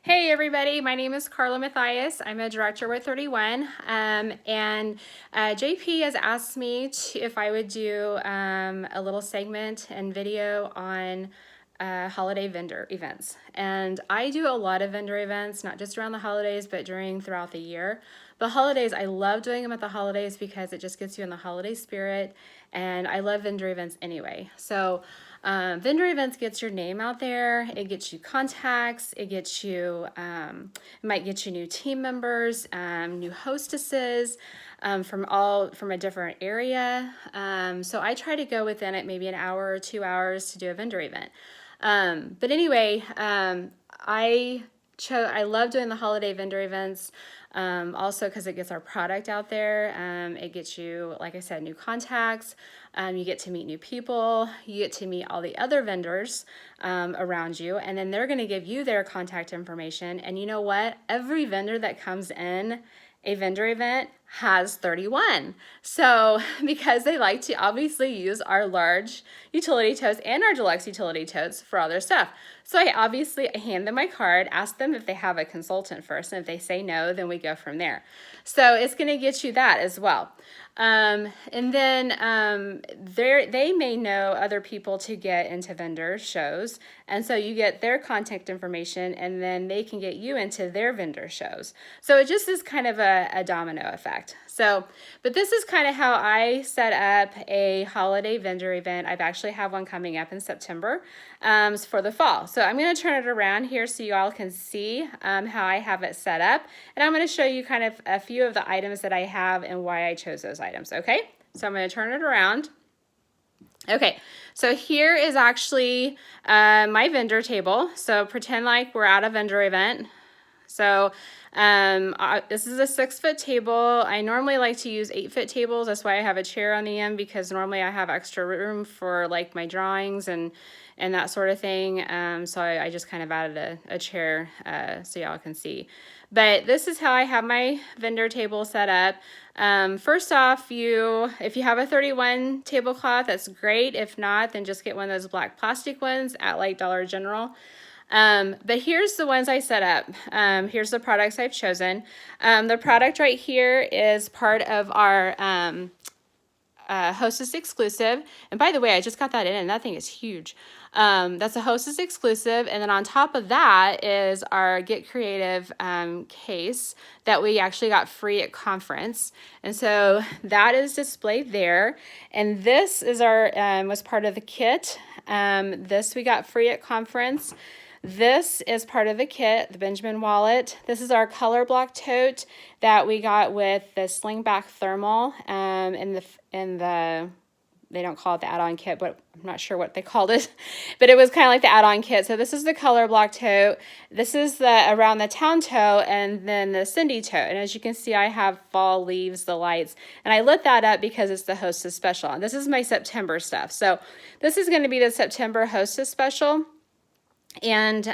Hey everybody, my name is Carla Mathias. I'm a director with 31, and JP has asked me if I would do a little segment and video on holiday vendor events. And I do a lot of vendor events, not just around the holidays, but throughout the year. The holidays, I love doing them at the holidays because it just gets you in the holiday spirit, and I love vendor events anyway. So vendor events gets your name out there. It gets you contacts. It might get you new team members, new hostesses from a different area. So I try to go within it maybe an hour or 2 hours to do a vendor event. But anyway, I love doing the holiday vendor events. Also because it gets our product out there. It gets you, like I said, new contacts. You get to meet new people. You get to meet all the other vendors around you, and then they're going to give you their contact information. And you know what? Every vendor that comes in a vendor event has 31. So because they like to obviously use our large utility totes and our deluxe utility totes for all their stuff. So I obviously hand them my card, ask them if they have a consultant first, and if they say no, then we go from there. So it's going to get you that as well. And then they may know other people to get into vendor shows. And so you get their contact information, and then they can get you into their vendor shows. So it just is kind of a domino effect. So, but this is kind of how I set up a holiday vendor event. I've actually have one coming up in September for the fall. So I'm going to turn it around here so you all can see how I have it set up. And I'm going to show you kind of a few of the items that I have and why I chose those items. Okay, so I'm going to turn it around. Okay, so here is actually my vendor table. So pretend like we're at a vendor event. So this is a 6-foot table. I normally like to use 8-foot tables. That's why I have a chair on the end, because normally I have extra room for like my drawings and that sort of thing. So I just kind of added a chair so y'all can see. But this is how I have my vendor table set up. First off, if you have a 31 tablecloth, that's great. If not, then just get one of those black plastic ones at like Dollar General. But here's the ones I set up. Here's the products I've chosen. The product right here is part of our Hostess exclusive. And by the way, I just got that in, and that thing is huge. That's a Hostess exclusive. And then on top of that is our Get Creative case that we actually got free at conference. And so that is displayed there. And this is was part of the kit. This we got free at conference. This is part of the kit, the Benjamin wallet. This is our color block tote that we got with the slingback thermal they don't call it the add-on kit, but I'm not sure what they called it, but it was kind of like the add-on kit. So this is the color block tote. This is the around the town tote, and then the Cindy tote. And as you can see, I have fall leaves, the lights, and I lit that up because it's the Hostess special. And this is my September stuff. So this is going to be the September Hostess special. And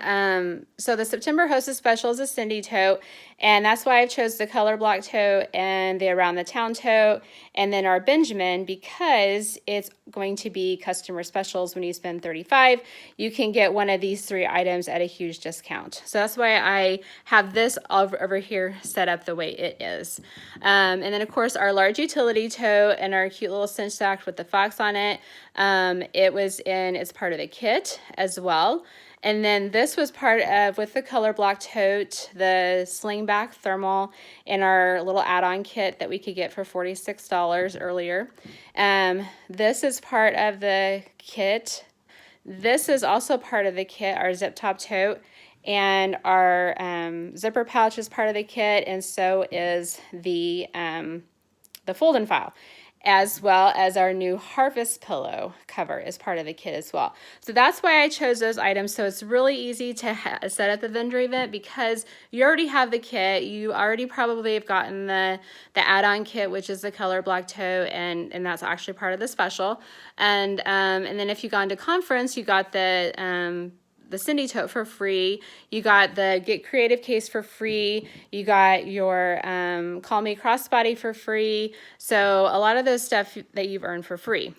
so the September Hostess special is a Cindy tote, and that's why I chose the color block tote and the around the town tote, and then our Benjamin, because it's going to be customer specials. When you spend $35, you can get one of these 3 items at a huge discount. So that's why I have this over here set up the way it is. And then of course our large utility tote and our cute little cinch sack with the fox on it. It's part of the kit as well. And then this was part of, with the color block tote, the slingback thermal, in our little add-on kit that we could get for $46 earlier. This is part of the kit. This is also part of the kit, our zip top tote, and our zipper pouch is part of the kit, and so is the fold and file, as well as our new harvest pillow cover is part of the kit as well. So that's why I chose those items. So it's really easy to set up the vendor event because you already have the kit. You already probably have gotten the add-on kit, which is the color block tote, and that's actually part of the special. And then if you gone to conference, you got the Cindy tote for free. You got the Get Creative case for free. You got your Call Me Crossbody for free. So a lot of those stuff that you've earned for free.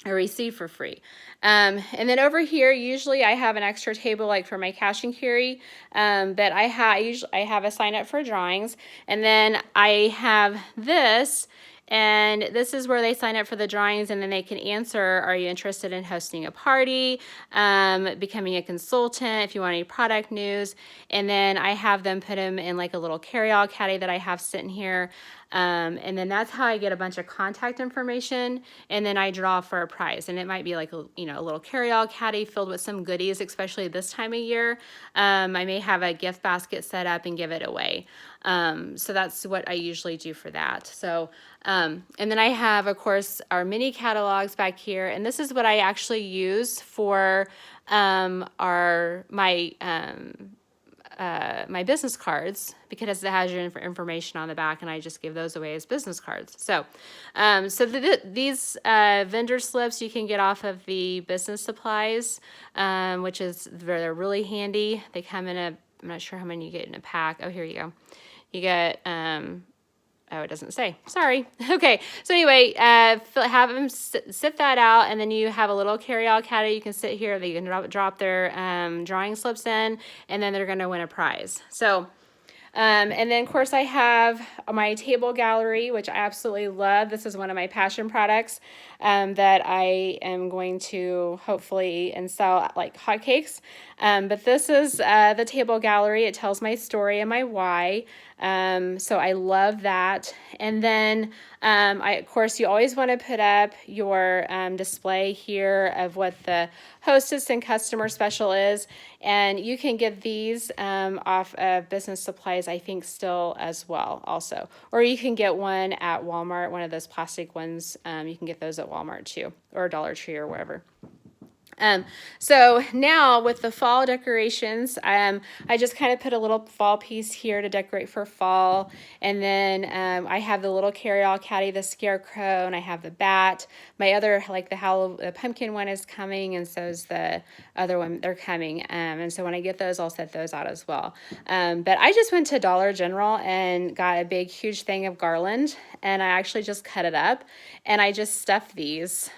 or receive for free. And then over here, usually I have an extra table like for my cash and carry that I have a sign up for drawings. And then I have this, and this is where they sign up for the drawings, and then they can answer, are you interested in hosting a party, becoming a consultant, if you want any product news. And then I have them put them in like a little carry-all caddy that I have sitting here. And then that's how I get a bunch of contact information, and then I draw for a prize. And it might be like a little carry-all caddy filled with some goodies, especially this time of year. I may have a gift basket set up and give it away. So that's what I usually do for that. So, and then I have, of course, our mini catalogs back here, and this is what I actually use for my business cards, because it has your information on the back, and I just give those away as business cards. So, these vendor slips you can get off of the business supplies, which is they're really handy. They come in I'm not sure how many you get in a pack. Oh, here you go. You get oh, it doesn't say. Sorry. Okay. So anyway, have them sit that out, and then you have a little carry-all caddy. You can sit here. They can drop their drawing slips in, and then they're going to win a prize. So, and then of course I have my table gallery, which I absolutely love. This is one of my passion products that I am going to hopefully sell like hotcakes. But this is the table gallery. It tells my story and my why. So I love that. And then of course, you always want to put up your display here of what the hostess and customer special is. And you can get these off of Business Supplies, I think, still as well also. Or you can get one at Walmart, one of those plastic ones. You can get those at Walmart too, or Dollar Tree or wherever. So now with the fall decorations, I just kind of put a little fall piece here to decorate for fall. And then I have the little carry-all caddy, the scarecrow, and I have the bat. My other, like the pumpkin one is coming, and so is the other one. They're coming. And so when I get those, I'll set those out as well. But I just went to Dollar General and got a big, huge thing of garland, and I actually just cut it up, and I just stuffed these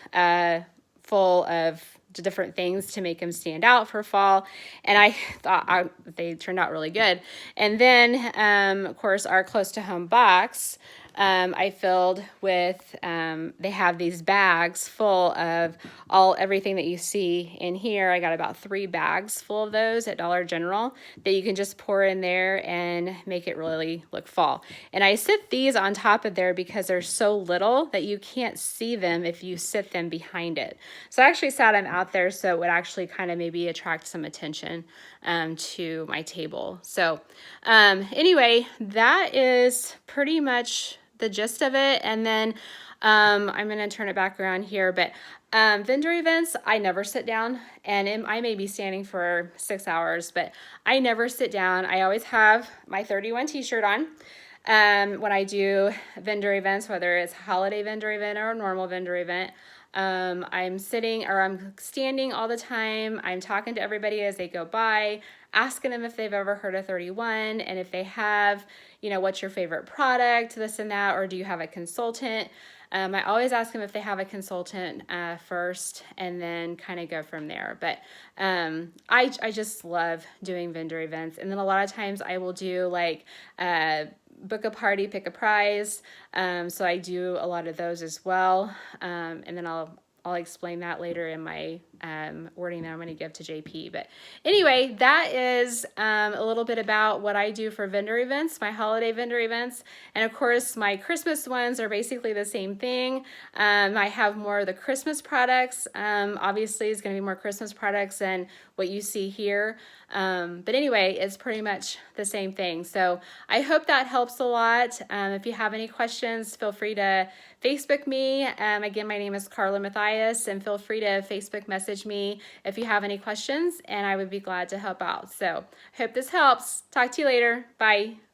full of different things to make them stand out for fall. And I thought they turned out really good. And then, of course, our close to home box, I filled with, they have these bags full of everything that you see in here. I got about 3 bags full of those at Dollar General that you can just pour in there and make it really look fall. And I sit these on top of there because they're so little that you can't see them if you sit them behind it. So I actually sat them out there so it would actually kind of maybe attract some attention to my table. So anyway, that is pretty much the gist of it. And then I'm going to turn it back around here, but vendor events, I never sit down, and I may be standing for 6 hours, but I never sit down. I always have my 31 t-shirt on when I do vendor events, whether it's a holiday vendor event or a normal vendor event. I'm standing all the time. I'm talking to everybody as they go by, asking them if they've ever heard of 31, and if they have, what's your favorite product, this and that, or do you have a consultant? I always ask them if they have a consultant first, and then kind of go from there. But I just love doing vendor events. And then a lot of times I will do like book a party, pick a prize. So I do a lot of those as well. And then I'll explain that later in my wording that I'm going to give to JP. But anyway, that is a little bit about what I do for vendor events, my holiday vendor events. And of course, my Christmas ones are basically the same thing. I have more of the Christmas products. Obviously, it's going to be more Christmas products than what you see here. But anyway, it's pretty much the same thing. So I hope that helps a lot. If you have any questions, feel free to Facebook me. Again, my name is Carla Mathias, and feel free to Facebook message me if you have any questions, and I would be glad to help out. So hope this helps. Talk to you later. Bye.